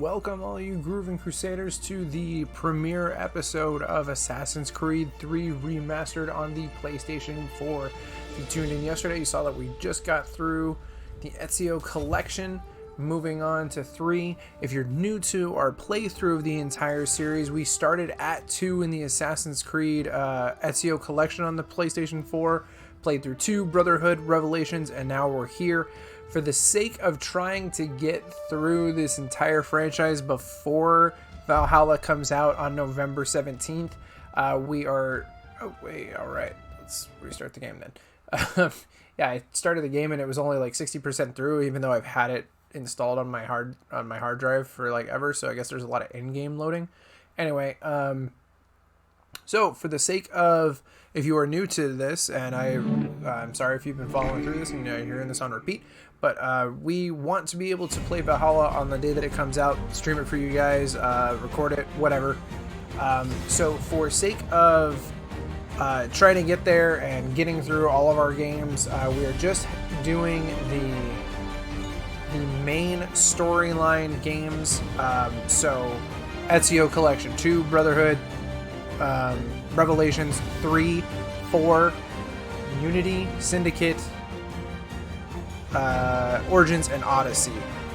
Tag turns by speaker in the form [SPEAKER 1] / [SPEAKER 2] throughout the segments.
[SPEAKER 1] welcome all you Groovin' Crusaders to the premiere episode of Assassin's Creed 3 Remastered on the PlayStation 4. If you tuned in yesterday, you saw that we just got through the Ezio collection, moving on to 3. If you're new to our playthrough of the entire series, we started at 2 in the Assassin's Creed Ezio collection on the PlayStation 4, played through 2, Brotherhood, Revelations, and now we're here. For the sake of trying to get through this entire franchise before Valhalla comes out on November 17th, we are... Oh, wait, alright. Let's restart the game then. Yeah, I started the game and it was only like 60% through, even though I've had it installed on my hard drive for like ever, so I guess there's a lot of in-game loading. Anyway, so for the sake of... If you are new to this, and I'm sorry if you've been following through this and you're hearing this on repeat, but we want to be able to play Valhalla on the day that it comes out, stream it for you guys, record it, whatever. So for sake of trying to get there and getting through all of our games, we are just doing the main storyline games. So Ezio Collection 2, Brotherhood, Revelations 3, 4, Unity, Syndicate, Origins, and Odyssey.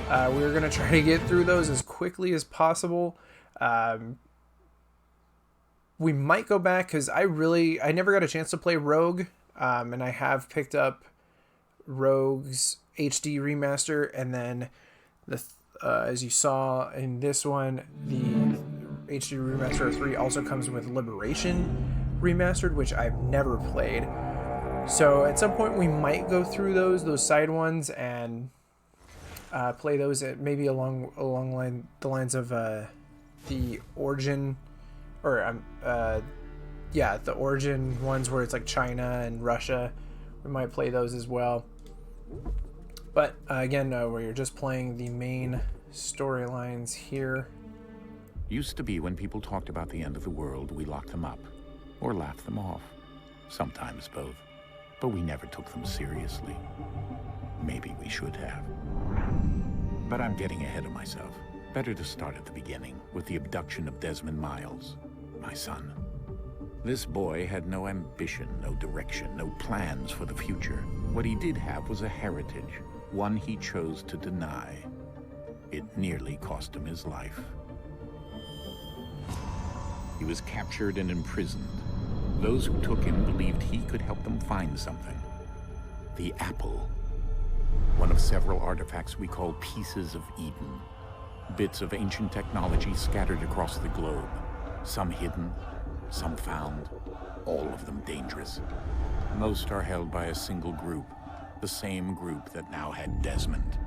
[SPEAKER 1] We're going to try to get through those as quickly as possible. We might go back because I never got a chance to play Rogue, and I have picked up Rogue's HD remaster, and then as you saw in this one, the HD remaster of 3 also comes with Liberation Remastered, which I've never played. So at some point we might go through those side ones and play those at maybe along the lines of the Origin, or the Origin ones where it's like China and Russia. We might play those as well. But again, where you're just playing the main storylines here.
[SPEAKER 2] Used to be when people talked about the end of the world, we locked them up or laughed them off. Sometimes both. But we never took them seriously. Maybe we should have. But I'm getting ahead of myself. Better to start at the beginning, with the abduction of Desmond Miles, my son. This boy had no ambition, no direction, no plans for the future. What he did have was a heritage, one he chose to deny. It nearly cost him his life. He was captured and imprisoned. Those who took him believed he could help them find something. The apple. One of several artifacts we call pieces of Eden. Bits of ancient technology scattered across the globe. Some hidden, some found, all of them dangerous. Most are held by a single group, the same group that now had Desmond.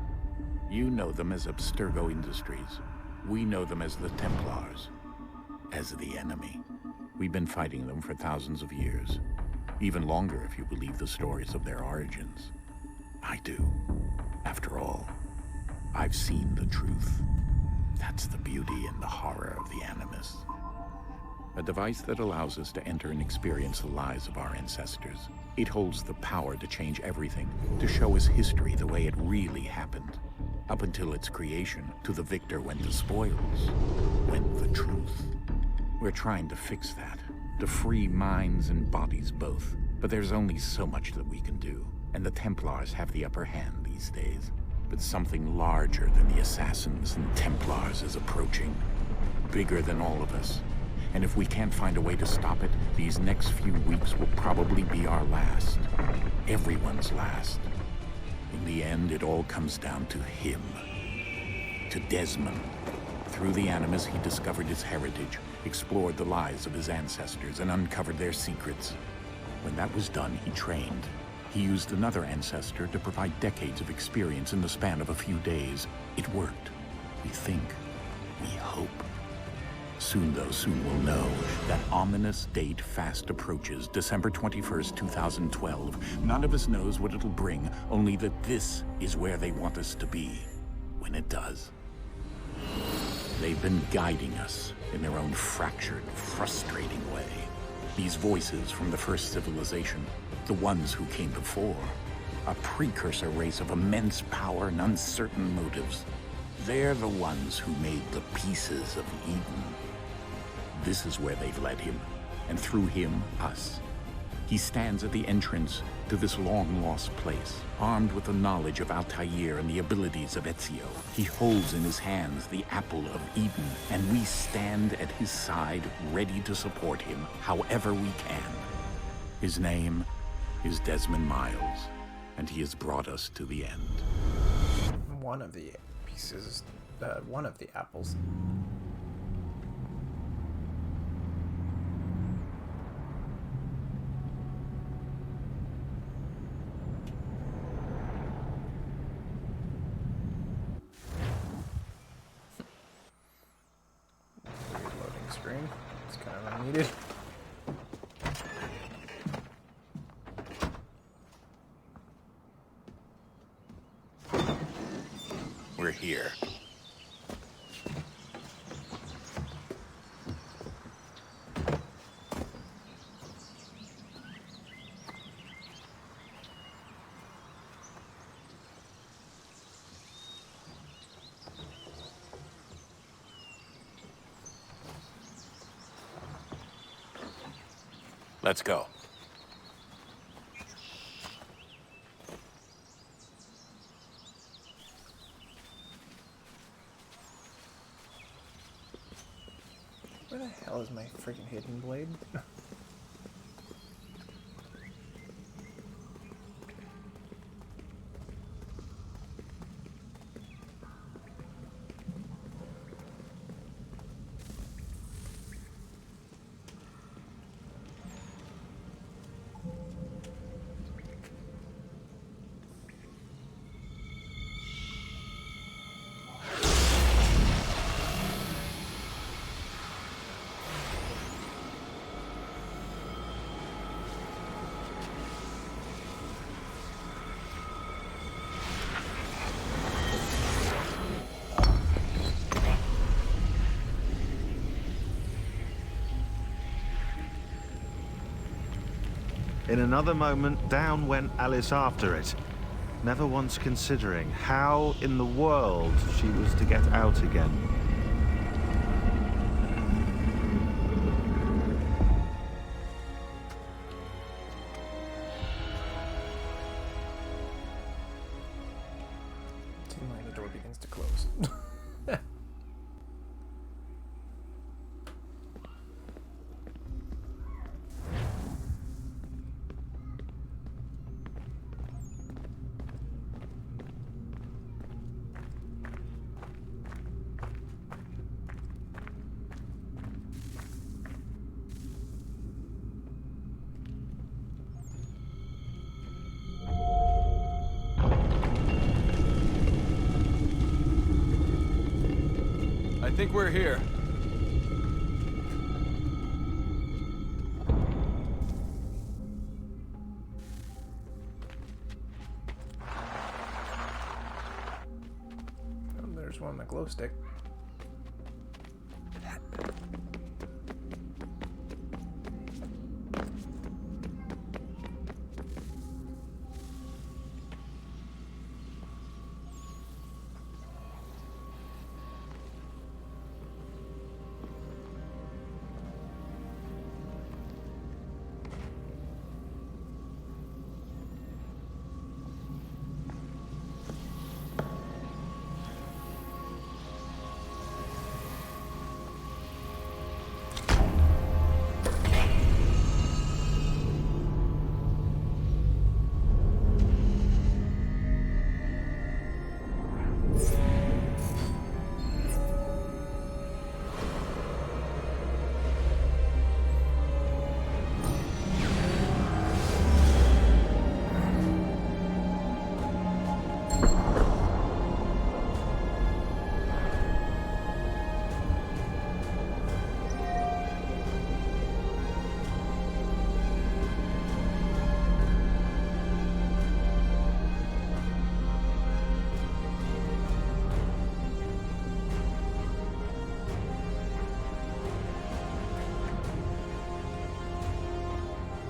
[SPEAKER 2] You know them as Abstergo Industries. We know them as the Templars. As the enemy. We've been fighting them for thousands of years. Even longer if you believe the stories of their origins. I do. After all, I've seen the truth. That's the beauty and the horror of the Animus. A device that allows us to enter and experience the lives of our ancestors. It holds the power to change everything, to show us history the way it really happened. Up until its creation, to the victor went the spoils, went the truth. We're trying to fix that, to free minds and bodies both. But there's only so much that we can do, and the Templars have the upper hand these days. But something larger than the Assassins and Templars is approaching, bigger than all of us. And if we can't find a way to stop it, these next few weeks will probably be our last. Everyone's last. In the end, it all comes down to him. To Desmond. Through the Animus, he discovered his heritage, explored the lives of his ancestors, and uncovered their secrets. When that was done, he trained. He used another ancestor to provide decades of experience in the span of a few days. It worked. We think. We hope. Soon we'll know. That ominous date fast approaches, December 21st, 2012. None of us knows what it'll bring, only that this is where they want us to be. When it does. They've been guiding us in their own fractured, frustrating way. These voices from the first civilization, the ones who came before, a precursor race of immense power and uncertain motives. They're the ones who made the pieces of Eden. This is where they've led him, and through him, us. He stands at the entrance to this long-lost place, armed with the knowledge of Altair and the abilities of Ezio. He holds in his hands the apple of Eden, and we stand at his side, ready to support him however we can. His name is Desmond Miles, and he has brought us to the end.
[SPEAKER 1] One of the pieces, one of the apples. Loading screen. It's kind of unneeded.
[SPEAKER 2] We're here. Let's go.
[SPEAKER 1] Where the hell is my freaking hidden blade?
[SPEAKER 3] In another moment, down went Alice after it, never once considering how in the world she was to get out again.
[SPEAKER 1] Suddenly the door begins to close.
[SPEAKER 4] I think we're here.
[SPEAKER 1] Oh, there's one, the glow stick.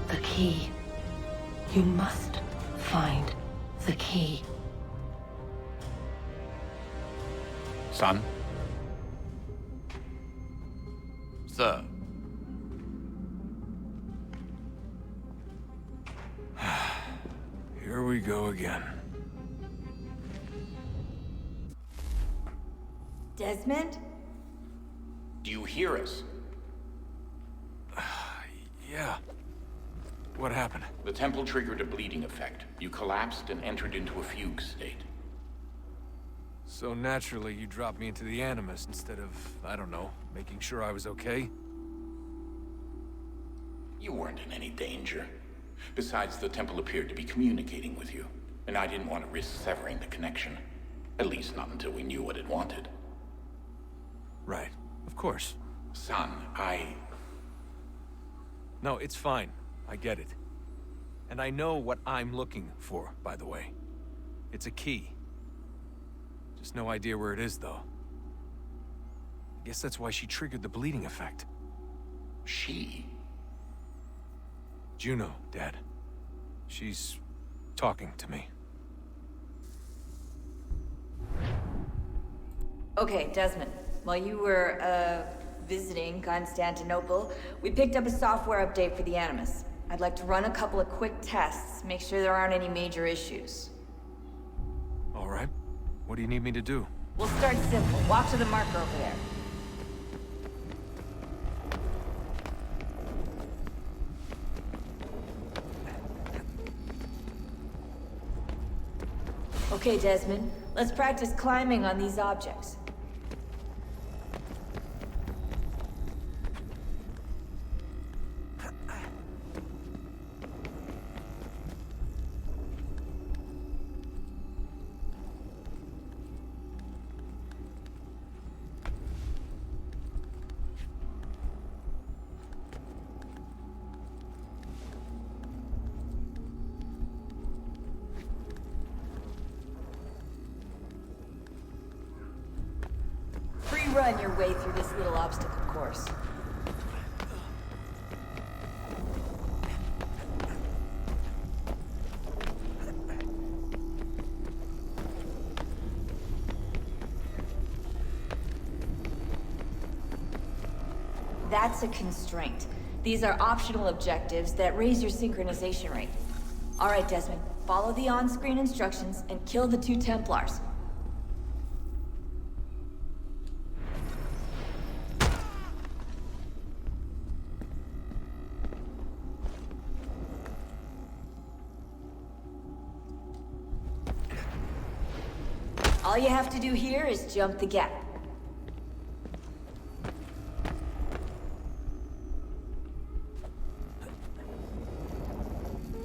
[SPEAKER 5] The key. You must find the key.
[SPEAKER 2] Son?
[SPEAKER 4] Sir. Here we go again.
[SPEAKER 6] Desmond?
[SPEAKER 2] Do you hear us?
[SPEAKER 4] Yeah. What happened?
[SPEAKER 2] The temple triggered a bleeding effect. You collapsed and entered into a fugue state.
[SPEAKER 4] So naturally, you dropped me into the Animus instead of, I don't know, making sure I was okay?
[SPEAKER 2] You weren't in any danger. Besides, the temple appeared to be communicating with you, and I didn't want to risk severing the connection. At least not until we knew what it wanted.
[SPEAKER 4] Right. Of course.
[SPEAKER 2] Son,
[SPEAKER 4] No, it's fine. I get it. And I know what I'm looking for, by the way. It's a key. Just no idea where it is, though. I guess that's why she triggered the bleeding effect.
[SPEAKER 2] She?
[SPEAKER 4] Juno, Dad. She's talking to me.
[SPEAKER 6] Okay, Desmond. While you were, visiting Constantinople, we picked up a software update for the Animus. I'd like to run a couple of quick tests, make sure there aren't any major issues.
[SPEAKER 4] All right. What do you need me to do?
[SPEAKER 6] We'll start simple. Walk to the marker over there. Okay, Desmond. Let's practice climbing on these objects. Run your way through this little obstacle course. That's a constraint. These are optional objectives that raise your synchronization rate. All right, Desmond. Follow the on-screen instructions and kill the 2 Templars. All you have to do here is jump the gap.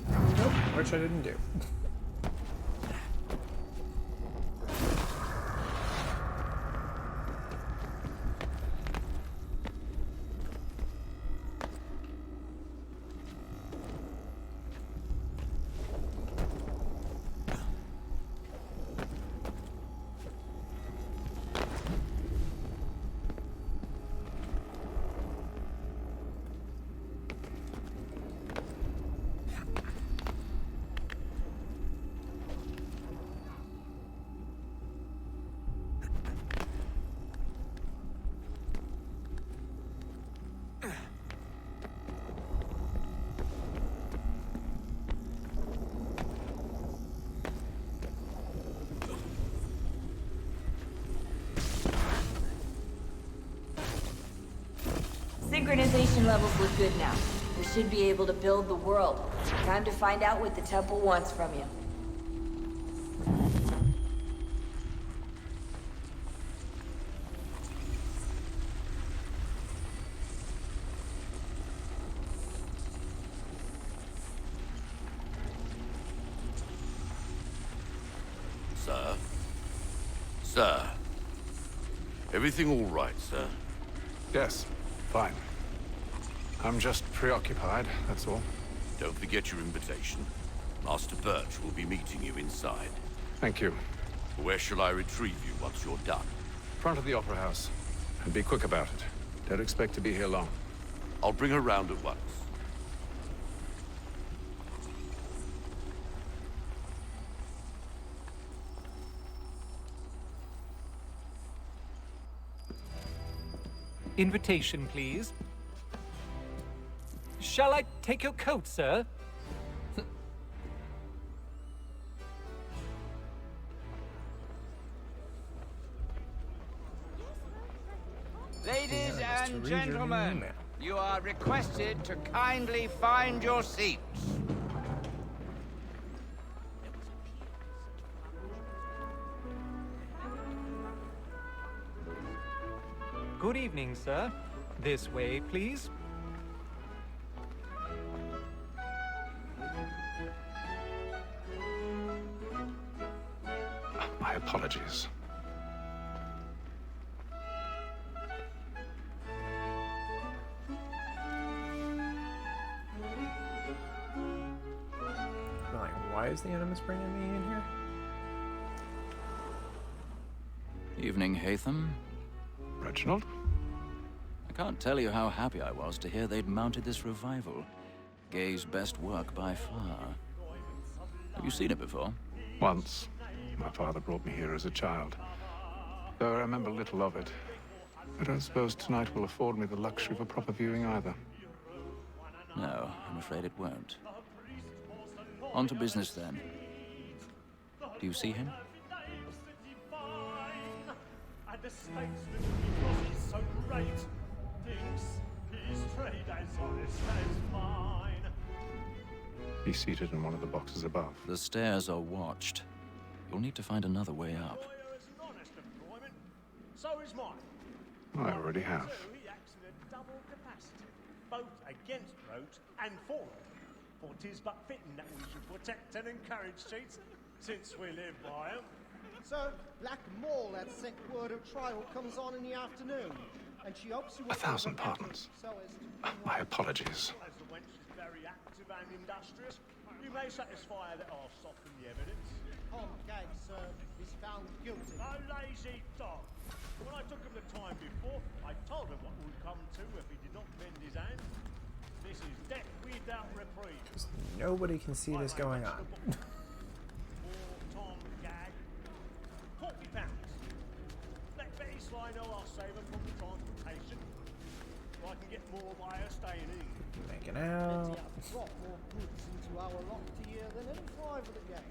[SPEAKER 1] Nope, which I didn't do.
[SPEAKER 6] Synchronization levels look good now. We should be able to build the world. Time to find out what the temple wants from you.
[SPEAKER 7] Sir? Sir? Everything all right, sir?
[SPEAKER 8] Yes, fine. I'm just preoccupied, that's all.
[SPEAKER 7] Don't forget your invitation. Master Birch will be meeting you inside.
[SPEAKER 8] Thank you.
[SPEAKER 7] Where shall I retrieve you once you're done?
[SPEAKER 8] Front of the Opera House. And be quick about it. Don't expect to be here long.
[SPEAKER 7] I'll bring her round at once.
[SPEAKER 9] Invitation, please. Shall I take your coat, sir?
[SPEAKER 10] Ladies
[SPEAKER 1] Yeah,
[SPEAKER 10] and
[SPEAKER 1] to read your
[SPEAKER 10] gentlemen,
[SPEAKER 1] email.
[SPEAKER 10] you are requested to kindly find your seats.
[SPEAKER 9] Good evening, sir. This way, please.
[SPEAKER 8] My apologies.
[SPEAKER 1] Like, why is the Animus bringing me in here?
[SPEAKER 11] Evening, Haytham.
[SPEAKER 8] Reginald?
[SPEAKER 11] I can't tell you how happy I was to hear they'd mounted this revival. Gay's best work by far. Have you seen it before?
[SPEAKER 8] Once. My father brought me here as a child. Though I remember little of it. I don't suppose tonight will afford me the luxury of a proper viewing either.
[SPEAKER 11] No, I'm afraid it won't. On to business then. Do you see him?
[SPEAKER 12] And the statesman, because he's so great, thinks his trade as honest as mine.
[SPEAKER 8] He's seated in one of the boxes above.
[SPEAKER 11] The stairs are watched. You'll need to find another way up.
[SPEAKER 12] Lawyer is an honest employment, so is mine.
[SPEAKER 8] I already have.
[SPEAKER 12] So he acts in a double capacity, both against roads and for them. For 'tis but fitting that we should protect and encourage cheats, since we live by 'em.
[SPEAKER 13] So, Black Mall had sent word of trial comes on in the afternoon, and she hopes you will...
[SPEAKER 8] 1,000 pardons.
[SPEAKER 13] So as to...
[SPEAKER 8] My apologies.
[SPEAKER 12] As the wench is very active and industrious, you may satisfy her that I'll soften the evidence.
[SPEAKER 13] Tom Gag, sir, is found guilty.
[SPEAKER 12] A lazy dog. When I took him the time before, I told him what would come to if he did not mend his hand. This is death without reprieve.
[SPEAKER 1] Nobody can see this going on.
[SPEAKER 12] Poor Tom Gag. £40. Let Betty Sly know I'll save her from the transportation. So I can get more by her staying in.
[SPEAKER 1] Making out.
[SPEAKER 13] Betty have brought more goods into our lot here than any five of the gang.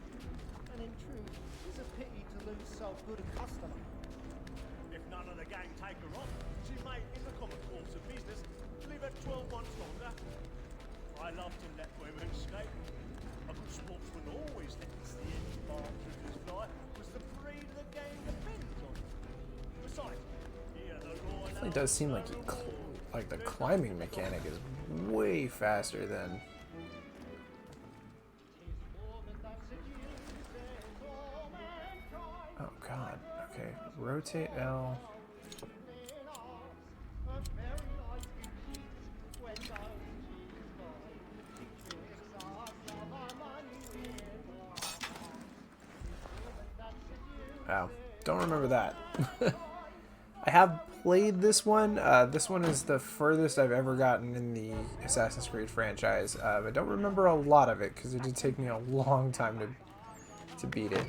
[SPEAKER 13] And in truth, it's a pity to lose so good a customer.
[SPEAKER 12] If none of the gang take her on, she may, in the common course of business, leave her 12 months longer. I love to let women escape. A good sportsman always lets the end partridges fly, because the breed of the gang depends on it. Besides, here the law...
[SPEAKER 1] It definitely does seem like the climbing mechanic is way faster than... Oh god. Okay. Rotate L. Wow. Don't remember that. I have played this one. This one is the furthest I've ever gotten in the Assassin's Creed franchise. I don't remember a lot of it because it did take me a long time to beat it.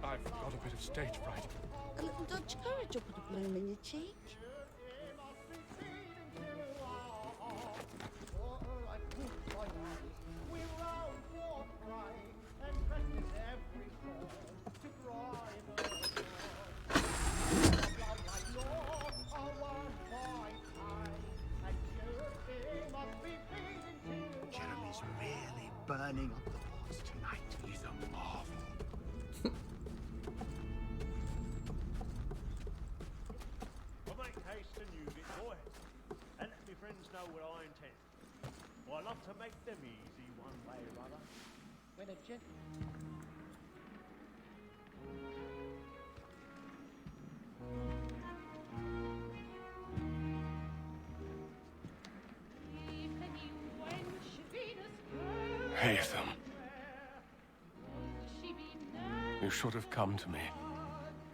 [SPEAKER 8] I've got a bit of stage fright.
[SPEAKER 14] A little Dutch courage will put a bloom in your cheek.
[SPEAKER 10] Jeremy's really burning up the boards tonight. He's a marvel.
[SPEAKER 12] I'll make haste and use it, boy. And let me friends know what I intend. For I love to make them easy one way or other.
[SPEAKER 13] When a gent...
[SPEAKER 8] Haytham. You should have come to me.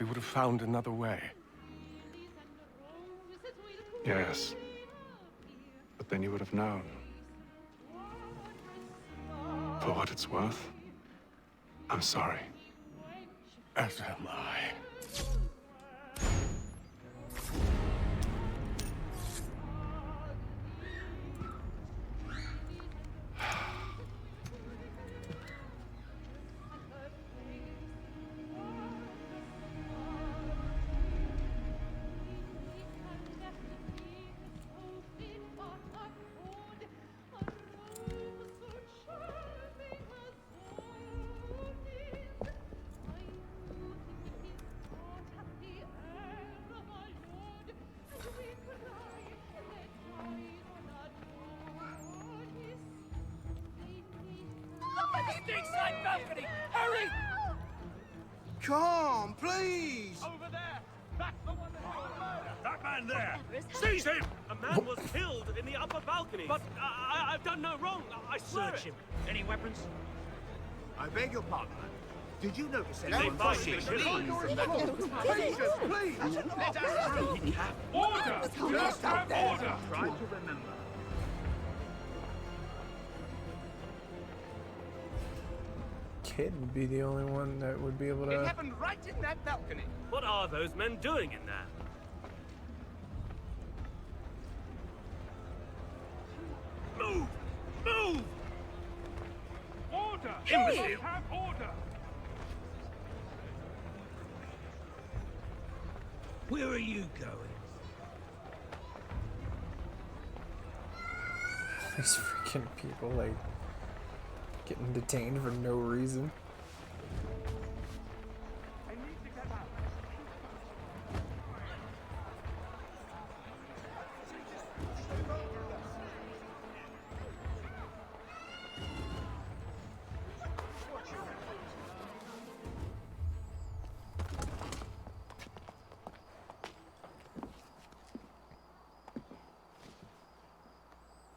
[SPEAKER 8] We would have found another way. Yes. But then you would have known. For what it's worth, I'm sorry.
[SPEAKER 7] As am I.
[SPEAKER 12] Inside balcony! Hurry!
[SPEAKER 10] Come, please!
[SPEAKER 12] Over there! That's the one that man there! Seize him! A man was killed in the upper balcony. But I've done no wrong. I swear
[SPEAKER 10] Search
[SPEAKER 12] it.
[SPEAKER 10] him. Any weapons? I beg your pardon. Did you notice
[SPEAKER 12] They
[SPEAKER 10] anyone
[SPEAKER 12] find
[SPEAKER 10] pushing?
[SPEAKER 12] me.
[SPEAKER 10] Please, please! Let us through!
[SPEAKER 12] Order! Just have order!
[SPEAKER 10] Try to remember.
[SPEAKER 1] Kid would be the only one that would be able
[SPEAKER 12] It
[SPEAKER 1] to.
[SPEAKER 12] happened right in that balcony. What are those men doing in there? Move! Move! Order! Imbecile! Have order!
[SPEAKER 10] Where are you going?
[SPEAKER 1] These freaking people, like, getting detained for no reason.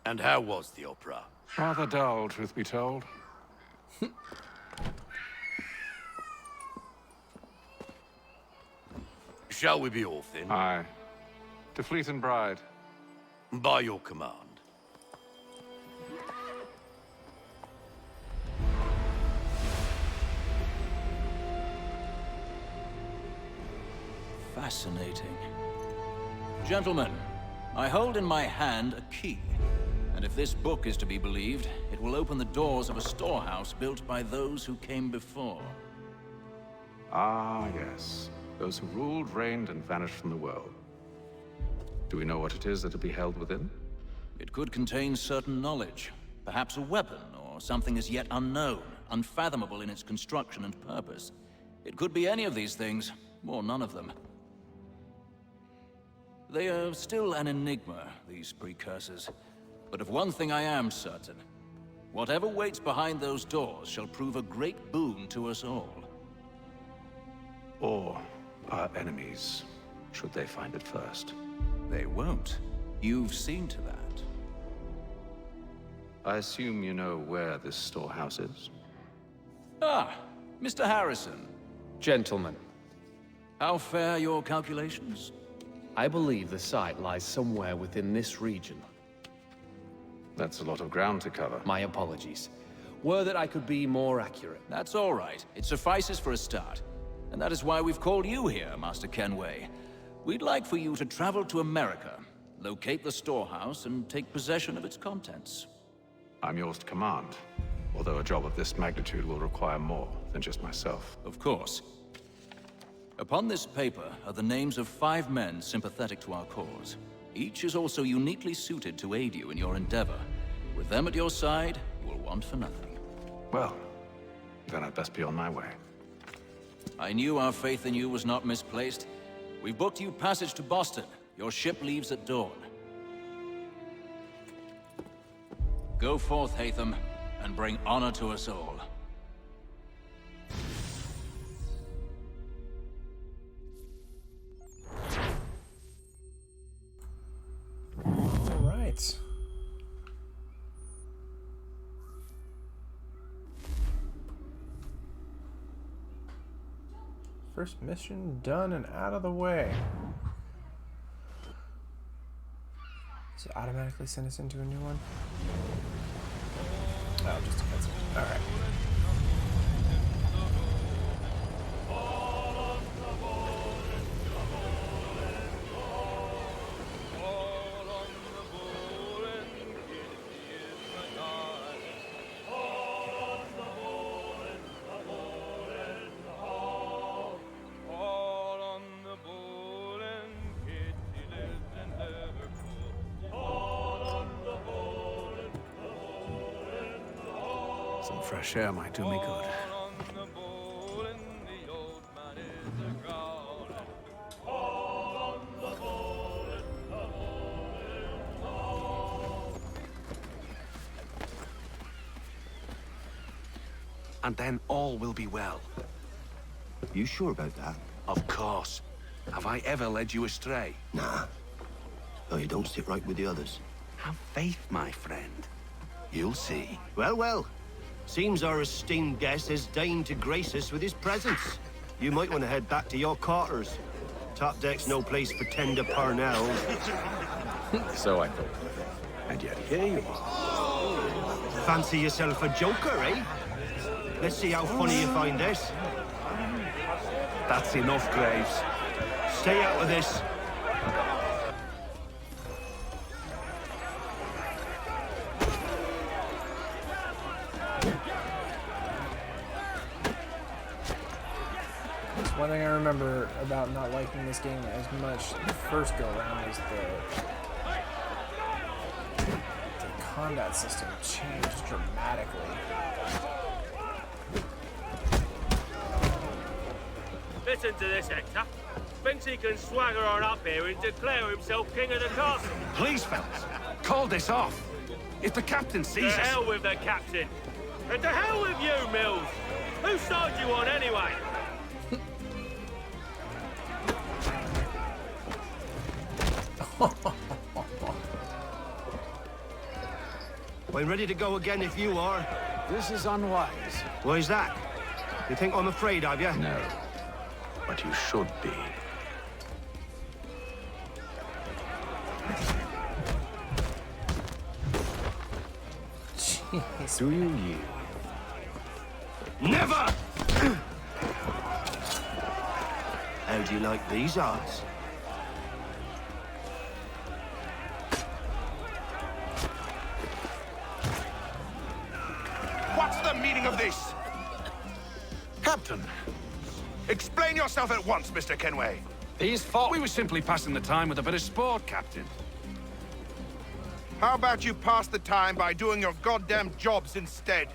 [SPEAKER 7] And how was the opera?
[SPEAKER 8] Rather dull, truth be told.
[SPEAKER 7] Shall we be off then?
[SPEAKER 8] Aye. To Fleet and Bride.
[SPEAKER 7] By your command.
[SPEAKER 11] Fascinating. Gentlemen, I hold in my hand a key. And if this book is to be believed, it will open the doors of a storehouse built by those who came before.
[SPEAKER 8] Ah, yes. Those who ruled, reigned, and vanished from the world. Do we know what it is that will be held within?
[SPEAKER 11] It could contain certain knowledge. Perhaps a weapon, or something as yet unknown, unfathomable in its construction and purpose. It could be any of these things, or none of them. They are still an enigma, these precursors. But of one thing I am certain. Whatever waits behind those doors shall prove a great boon to us all.
[SPEAKER 8] Or our enemies, should they find it first.
[SPEAKER 11] They won't. You've seen to that.
[SPEAKER 8] I assume you know where this storehouse is?
[SPEAKER 11] Ah, Mr. Harrison.
[SPEAKER 15] Gentlemen,
[SPEAKER 11] How fare your calculations?
[SPEAKER 15] I believe the site lies somewhere within this region.
[SPEAKER 8] That's a lot of ground to cover.
[SPEAKER 15] My apologies. Were that I could be more accurate.
[SPEAKER 11] That's all right. It suffices for a start. And that is why we've called you here, Master Kenway. We'd like for you to travel to America, locate the storehouse, and take possession of its contents.
[SPEAKER 8] I'm yours to command, although a job of this magnitude will require more than just myself.
[SPEAKER 11] Of course. Upon this paper are the names of 5 men sympathetic to our cause. Each is also uniquely suited to aid you in your endeavor. With them at your side, you will want for nothing.
[SPEAKER 8] Well, then I'd best be on my way.
[SPEAKER 11] I knew our faith in you was not misplaced. We've booked you passage to Boston. Your ship leaves at dawn. Go forth, Haytham, and bring honor to us all.
[SPEAKER 1] All right. First mission done and out of the way. Does it automatically send us into a new one? Oh, just a cutscene. Alright.
[SPEAKER 8] fresh air might do me good.
[SPEAKER 16] And then all will be well.
[SPEAKER 10] You sure about that?
[SPEAKER 16] Of course. Have I ever led you astray?
[SPEAKER 10] Nah. Oh, you don't sit right with the others.
[SPEAKER 16] Have faith, my friend. You'll see.
[SPEAKER 10] Well, well. Seems our esteemed guest has deigned to grace us with his presence. You might want to head back to your quarters. Top deck's no place for tender Parnell.
[SPEAKER 8] So I thought. And yet here you are.
[SPEAKER 10] Fancy yourself a joker, eh? Let's see how funny you find this.
[SPEAKER 16] That's enough, Graves.
[SPEAKER 10] Stay out of this.
[SPEAKER 1] One thing I remember about not liking this game as much the first go around is the combat system changed dramatically.
[SPEAKER 12] Listen to this, Hector. Thinks he can swagger on up here and declare himself king of the castle.
[SPEAKER 16] Please, fellas, call this off. If the captain sees us...
[SPEAKER 12] To hell with the captain. And to hell with you, Mills. Whose side you on, anyway?
[SPEAKER 10] I'm ready to go again if you are.
[SPEAKER 8] This is unwise.
[SPEAKER 10] Why's that? You think I'm afraid of you?
[SPEAKER 8] No. But you should be.
[SPEAKER 1] Jeez.
[SPEAKER 8] Do you yield?
[SPEAKER 10] Never! How do you like these odds?
[SPEAKER 7] What's the meaning of this?
[SPEAKER 16] Captain,
[SPEAKER 7] Explain yourself at once, Mr. Kenway.
[SPEAKER 16] these fought. We were simply passing the time with a bit of sport, Captain.
[SPEAKER 7] How about you pass the time by doing your goddamn jobs instead?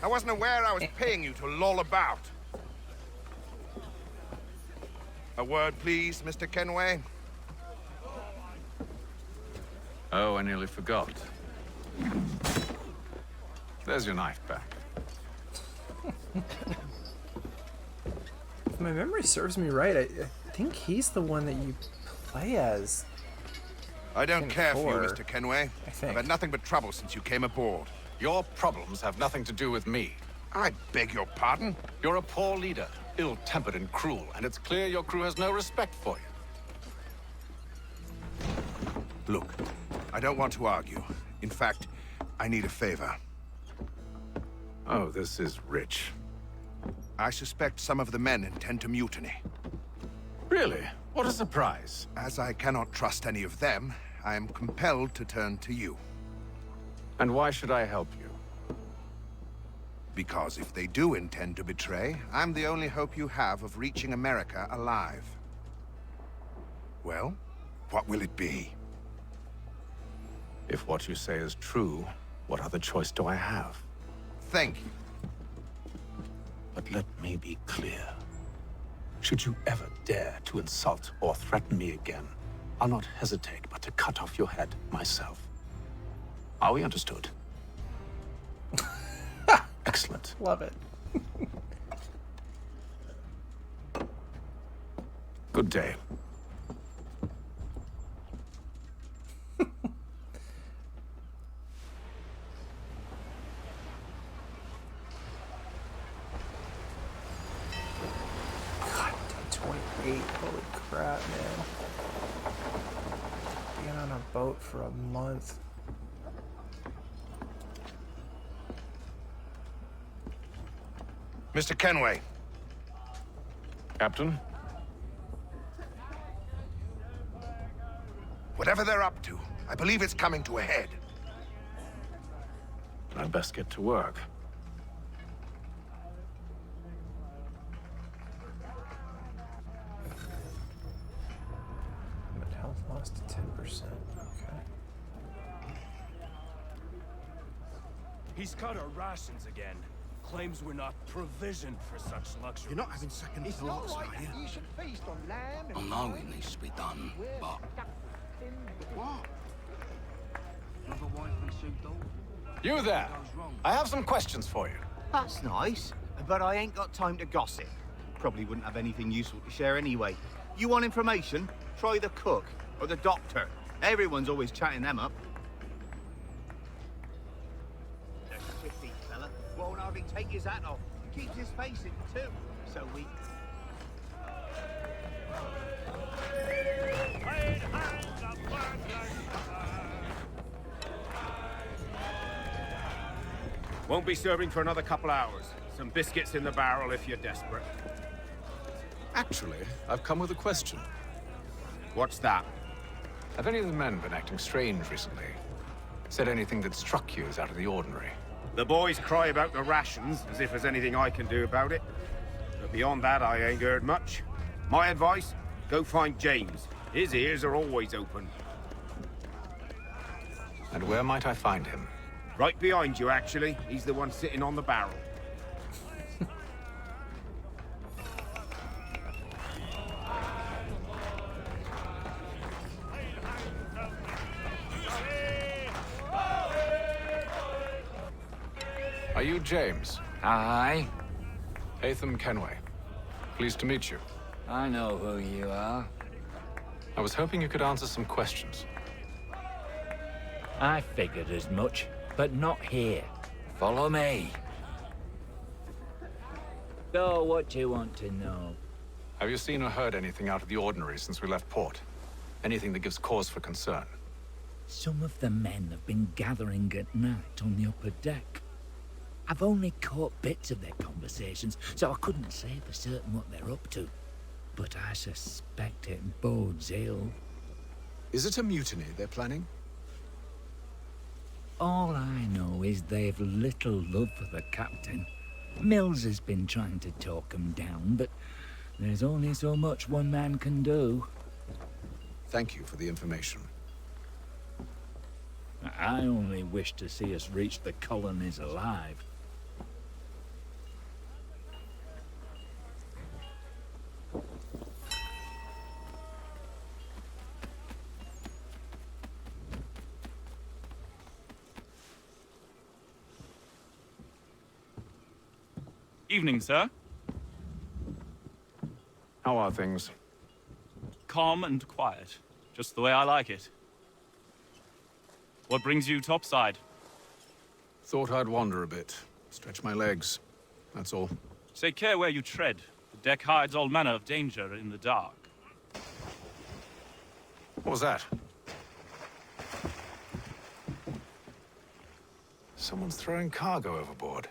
[SPEAKER 7] I wasn't aware I was paying you to loll about. A word, please, Mr. Kenway.
[SPEAKER 8] Oh, I nearly forgot. There's your knife back.
[SPEAKER 1] If my memory serves me right, I think he's the one that you play as.
[SPEAKER 7] I don't care for you,
[SPEAKER 1] 4,
[SPEAKER 7] Mr. Kenway.
[SPEAKER 1] I think.
[SPEAKER 7] I've had nothing but trouble since you came aboard.
[SPEAKER 8] Your problems have nothing to do with me.
[SPEAKER 7] I beg your pardon?
[SPEAKER 8] You're a poor leader, ill-tempered and cruel, and it's clear your crew has no respect for you.
[SPEAKER 7] Look, I don't want to argue. In fact, I need a favor.
[SPEAKER 8] Oh, this is rich.
[SPEAKER 7] I suspect some of the men intend to mutiny.
[SPEAKER 8] Really? What a surprise.
[SPEAKER 7] As I cannot trust any of them, I am compelled to turn to you.
[SPEAKER 8] And why should I help you?
[SPEAKER 7] Because if they do intend to betray, I'm the only hope you have of reaching America alive. Well, what will it be?
[SPEAKER 8] If what you say is true, what other choice do I have?
[SPEAKER 7] Thank you.
[SPEAKER 8] But let me be clear. Should you ever dare to insult or threaten me again, I'll not hesitate but to cut off your head myself. Are we understood? Excellent.
[SPEAKER 1] Love it.
[SPEAKER 8] Good day.
[SPEAKER 1] God, 28. Holy crap, man. Being on a boat for a month.
[SPEAKER 7] Mr. Kenway.
[SPEAKER 8] Captain?
[SPEAKER 7] Whatever they're up to, I believe it's coming to a head.
[SPEAKER 8] I'd best get to work.
[SPEAKER 1] But health lost to 10%. Okay.
[SPEAKER 12] He's cut our rations again. claims we're not provisioned for such luxury.
[SPEAKER 16] You're not having second
[SPEAKER 13] It's
[SPEAKER 16] thoughts,
[SPEAKER 13] not right
[SPEAKER 16] are you?
[SPEAKER 13] that you should feast on lamb and
[SPEAKER 8] I know it needs to be done, but...
[SPEAKER 16] What?
[SPEAKER 8] Another wife and two daughters?
[SPEAKER 17] You there! I have some questions for you.
[SPEAKER 18] That's nice, but I ain't got time to gossip. Probably wouldn't have anything useful to share anyway. You want information? Try the cook or the doctor. Everyone's always chatting them up. The shifty fella won't hardly take his hat off. Keeps his face in too. So we...
[SPEAKER 19] Won't be serving for another couple hours. Some biscuits in the barrel if you're desperate.
[SPEAKER 17] Actually, I've come with a question.
[SPEAKER 19] What's that?
[SPEAKER 17] Have any of the men been acting strange recently? Said anything that struck you as out of the ordinary?
[SPEAKER 19] The boys cry about the rations, as if there's anything I can do about it. But beyond that, I ain't heard much. My advice? Go find James. His ears are always open.
[SPEAKER 17] And where might I find him?
[SPEAKER 19] Right behind you, actually. He's the one sitting on the barrel.
[SPEAKER 17] Are you James?
[SPEAKER 20] Aye.
[SPEAKER 17] Haytham Kenway. Pleased to meet you.
[SPEAKER 20] I know who you are.
[SPEAKER 17] I was hoping you could answer some questions.
[SPEAKER 20] I figured as much, but not here. Follow me. So, what do you want to know?
[SPEAKER 17] Have you seen or heard anything out of the ordinary since we left port? Anything that gives cause for concern?
[SPEAKER 20] Some of the men have been gathering at night on the upper deck. I've only caught bits of their conversations, so I couldn't say for certain what they're up to. But I suspect it bodes ill.
[SPEAKER 17] Is it a mutiny they're planning?
[SPEAKER 20] All I know is they've little love for the captain. Mills has been trying to talk him down, but there's only so much one man can do.
[SPEAKER 17] Thank you for the information.
[SPEAKER 20] I only wish to see us reach the colonies alive.
[SPEAKER 21] Evening, sir.
[SPEAKER 17] How are things?
[SPEAKER 21] Calm and quiet. Just the way I like it. What brings you topside?
[SPEAKER 17] Thought I'd wander a bit. Stretch my legs. That's all.
[SPEAKER 21] Take care where you tread. The deck hides all manner of danger in the dark.
[SPEAKER 17] What was that? Someone's throwing cargo overboard.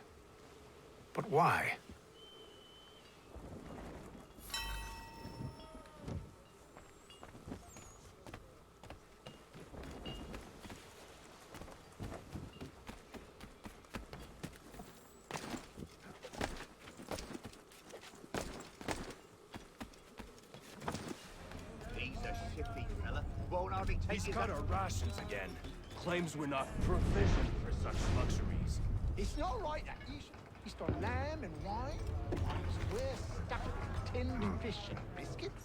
[SPEAKER 17] But why?
[SPEAKER 18] He's a shifty fella. Won't hardly take
[SPEAKER 12] He's
[SPEAKER 18] his
[SPEAKER 12] got
[SPEAKER 18] hat
[SPEAKER 12] our
[SPEAKER 18] off.
[SPEAKER 12] rations again. Claims we're not provisioned for such luxuries.
[SPEAKER 13] It's not right that you should feast on lamb and wine, whilst we're stuck with tinned fish and biscuits.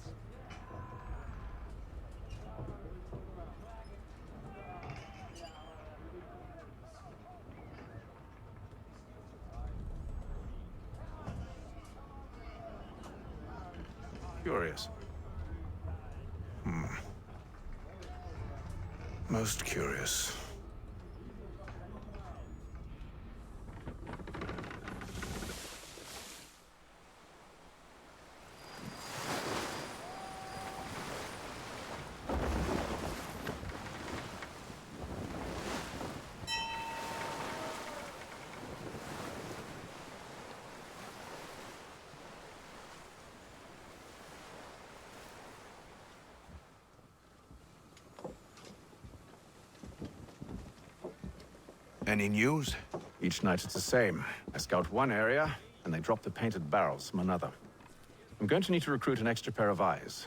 [SPEAKER 17] Curious. Most curious. Any news? Each night it's the same. I scout one area, and they drop the painted barrels from another. I'm going to need to recruit an extra pair of eyes.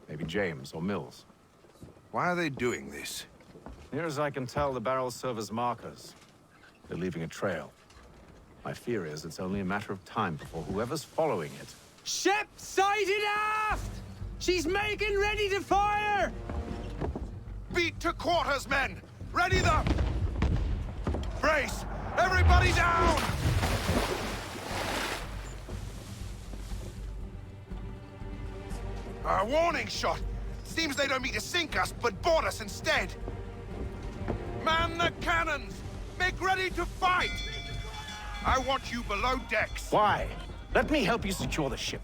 [SPEAKER 17] Maybe James or Mills.
[SPEAKER 16] Why are they doing this?
[SPEAKER 17] Near as I can tell, the barrels serve as markers. They're leaving a trail. My fear is it's only a matter of time before whoever's following it...
[SPEAKER 16] Ship sighted aft! She's making ready to fire!
[SPEAKER 7] Beat to quarters, men! Ready the... Brace! Everybody down! A warning shot! Seems they don't mean to sink us, but board us instead! Man the cannons! Make ready to fight! I want you below decks.
[SPEAKER 17] Why? Let me help you secure the ship.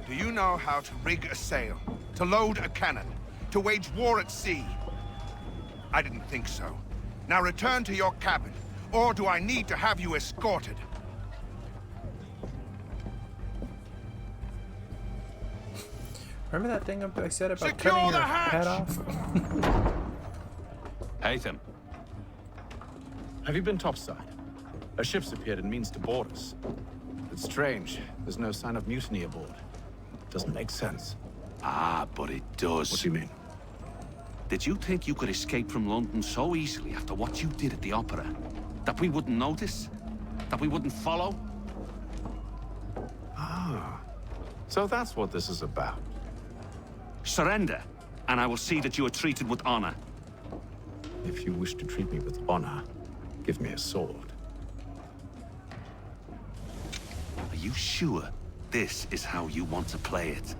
[SPEAKER 7] Do you know how to rig a sail? To load a cannon? To wage war at sea? I didn't think so. Now return to your cabin. Or do I need to have you escorted?
[SPEAKER 1] Remember that thing I said about
[SPEAKER 7] Secure
[SPEAKER 1] cutting
[SPEAKER 7] the
[SPEAKER 1] your
[SPEAKER 7] hatch!
[SPEAKER 1] head off?
[SPEAKER 17] Haytham. Have you been topside? A ship's appeared and means to board us. It's strange. There's no sign of mutiny aboard. Doesn't make sense.
[SPEAKER 16] Ah, but it does.
[SPEAKER 17] What do you mean?
[SPEAKER 16] Did you think you could escape from London so easily after what you did at the opera? That we wouldn't notice? That we wouldn't follow?
[SPEAKER 17] Ah. So that's what this is about.
[SPEAKER 16] Surrender, and I will see that you are treated with honor.
[SPEAKER 17] If you wish to treat me with honor, give me a sword.
[SPEAKER 16] Are you sure this is how you want to play it?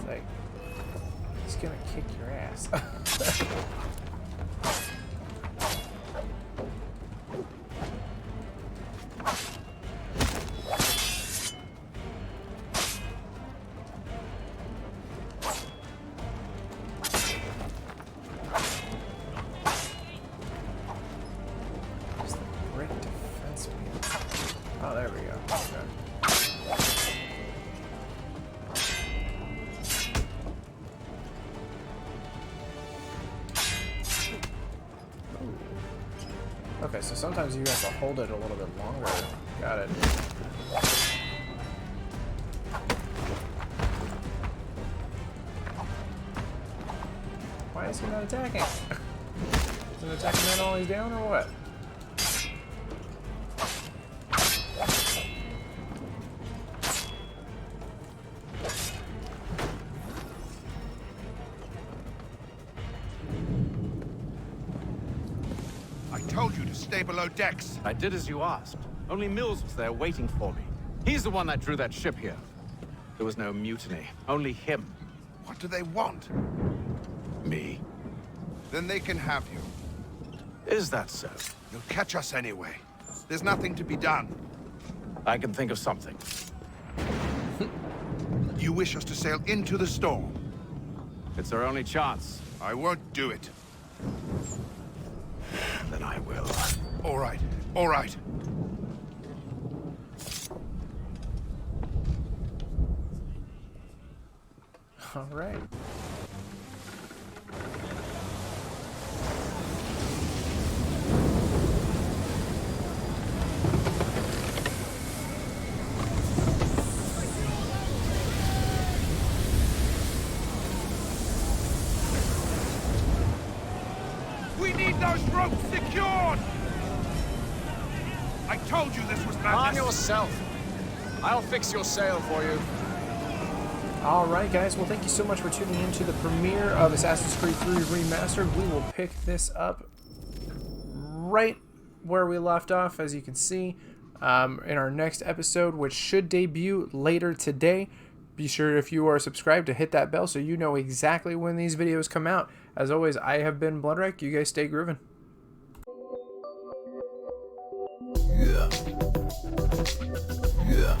[SPEAKER 1] Like, he's gonna kick your ass. Just the great defense meter. Oh, there we go. Okay. Okay, so sometimes you have to hold it a little bit longer. Got it. Why is he not attacking? Is he attacking man while he's down or what?
[SPEAKER 7] Told you to stay below decks.
[SPEAKER 17] I did as you asked. Only Mills was there waiting for me. He's the one that drew that ship here. There was no mutiny, only him.
[SPEAKER 7] What do they want?
[SPEAKER 17] Me.
[SPEAKER 7] Then they can have you.
[SPEAKER 17] Is that so?
[SPEAKER 7] You'll catch us anyway. There's nothing to be done.
[SPEAKER 17] I can think of something.
[SPEAKER 7] You wish us to sail into the storm?
[SPEAKER 17] It's our only chance.
[SPEAKER 7] I won't do it.
[SPEAKER 17] Then I will.
[SPEAKER 7] All right. All right.
[SPEAKER 1] All right.
[SPEAKER 7] We need those ropes secured! I told you this was madness.
[SPEAKER 17] Arm yourself. I'll fix your sail for you.
[SPEAKER 1] Alright guys, well thank you so much for tuning in to the premiere of Assassin's Creed 3 Remastered. We will pick this up right where we left off, as you can see, in our next episode, which should debut later today. Be sure, if you are subscribed, to hit that bell so you know exactly when these videos come out. As always, I have been Bloodwreck. You guys stay grooving.
[SPEAKER 3] Yeah.